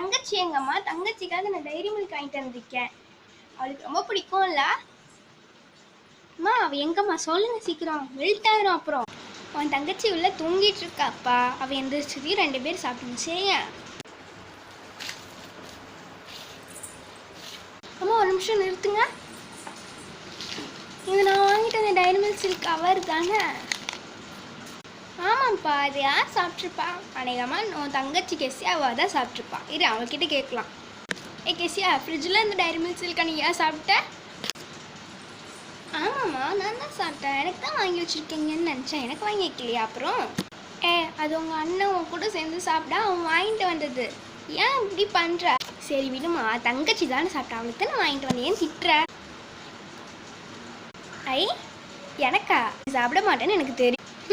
தங்கச்சி எங்கம்மா? தங்கச்சிக்காக நான் டைரி மில்க் வாங்கிட்டு வந்திருக்கேன். அவளுக்கு ரொம்ப பிடிக்கும்ல? அம்மா அவ எங்கம்மா? சொல்லுங்க சீக்கிரம், மெல்ட் ஆயிரும் அப்புறம். உன் தங்கச்சி உள்ள தூங்கிட்டு இருக்காப்பா. அவ எந்திரிச்சதையும் 2 பேர் சாப்பிடுங்க சரியா? அம்மா ஒரு நிமிஷம் நிறுத்துங்க. இது நான் வாங்கிட்டு வந்த டைரி மில்க் சில்க் கவர் தானே? ஆமாம்ப்பா. இது யார் சாப்பிட்ருப்பா? அநேகமாக உன் தங்கச்சி கெஸ்ஸியாவா தான் சாப்பிட்ருப்பா. இரு அவகிட்ட கேட்கலாம். கெஸ்ஸியா, ஃப்ரிட்ஜில் இந்த டைரி மில்க் சில்கா நீ ஏன் சாப்பிட்ட? ஆமாம்மா நான் தான் சாப்பிட்டேன். எனக்கு தான் வாங்கி வச்சுருக்கீங்கன்னு நினச்சேன். எனக்கு வாங்கி வைக்கலையா அப்புறம்? அது உங்கள் அண்ணன் உன் கூட சேர்ந்து சாப்பிட்டா அவன் வாங்கிட்டு வந்தது. ஏன் இப்படி பண்ணுற? சரி விடுமா, தங்கச்சி தானே சாப்பிட்டா, அவளுக்கு தானே வாங்கிட்டு வந்தேன். ஏன் திட்டுற? எனக்கா? சாப்பிட மாட்டேன்னு எனக்கு தெரியும்.